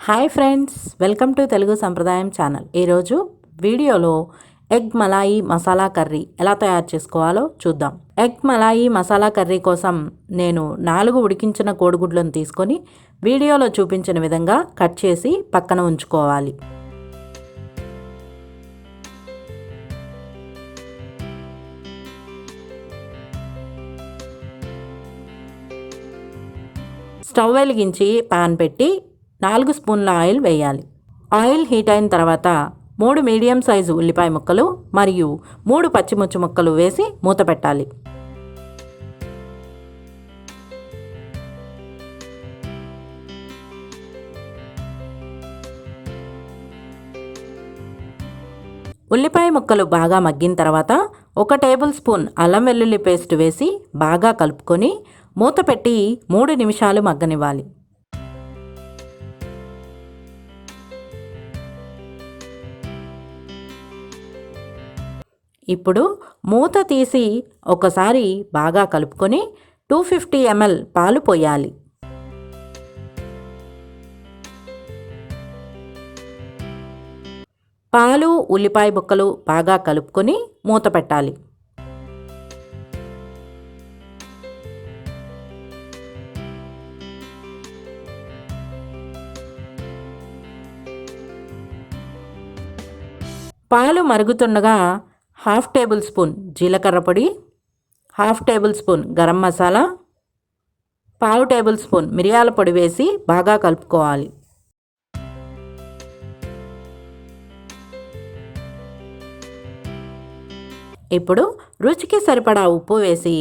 Hi friends, welcome to Telugu సంప్రదాయం channel. ఈరోజు వీడియోలో ఎగ్ మలాయి మసాలా కర్రీ ఎలా తయారు చేసుకోవాలో చూద్దాం. ఎగ్ మలాయి మసాలా కర్రీ కోసం నేను 4 ఉడికించిన కోడిగుడ్లను తీసుకొని వీడియోలో చూపించిన విధంగా కట్ చేసి పక్కన ఉంచుకోవాలి. స్టవ్ వెలిగించి పాన్ పెట్టి 4 స్పూన్ల ఆయిల్ వేయాలి. ఆయిల్ హీట్ అయిన తర్వాత 3 మీడియం సైజు ఉల్లిపాయ ముక్కలు మరియు 3 పచ్చిమిర్చి ముక్కలు వేసి మూత పెట్టాలి. ఉల్లిపాయ ముక్కలు బాగా మగ్గిన తర్వాత 1 టేబుల్ స్పూన్ అల్లం వెల్లుల్లి పేస్ట్ వేసి బాగా కలుపుకొని మూత పెట్టి 3 నిమిషాలు మగ్గనివ్వాలి. ఇప్పుడు మూత తీసి ఒకసారి బాగా కలుపుకొని 250 ml పాలు పోయాలి. పాలు ఉల్లిపాయ ముక్కలు బాగా కలుపుకొని మూత పెట్టాలి. పాలు మరుగుతుండగా 1/2 టేబుల్ స్పూన్ జీలకర్ర పొడి, 1/2 table spoon garam masala, 1/2 table spoon మిరియాల పొడి వేసి బాగా కలుపుకోవాలి. ఇప్పుడు రుచికి సరిపడా ఉప్పు వేసి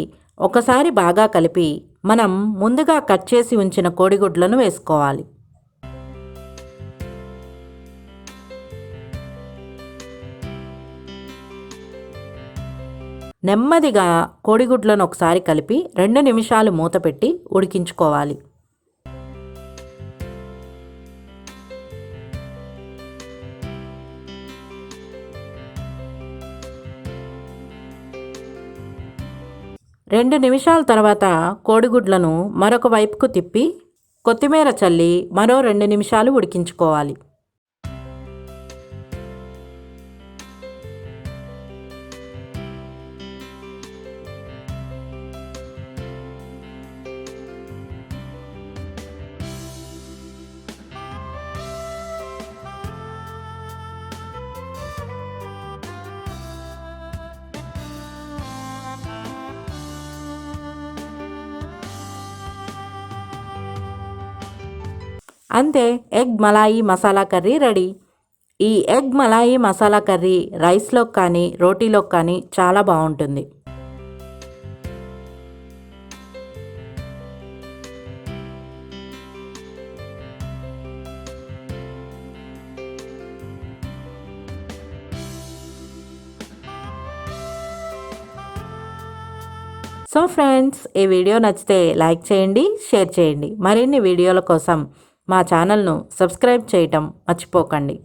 ఒకసారి బాగా కలిపి మనం ముందుగా కట్ చేసి ఉంచిన కోడిగుడ్లను వేసుకోవాలి. నెమ్మదిగా కోడిగుడ్లను ఒకసారి కలిపి 2 నిమిషాలు మూత పెట్టి ఉడికించుకోవాలి. రెండు నిమిషాల తర్వాత కోడిగుడ్లను మరొక వైపుకు తిప్పి కొత్తిమీర చల్లి మరో 2 నిమిషాలు ఉడికించుకోవాలి. అంతే, egg malai masala curry ready. ఈ ఎగ్ మలాయి మసాలా కర్రీ రైస్లోకి కానీ రోటీలోకి కానీ చాలా బాగుంటుంది. సో ఫ్రెండ్స్, ఈ వీడియో నచ్చితే లైక్ చేయండి, షేర్ చేయండి. మరిన్ని వీడియోల కోసం మా ఛానల్ను సబ్స్క్రైబ్ చేయటం మర్చిపోకండి.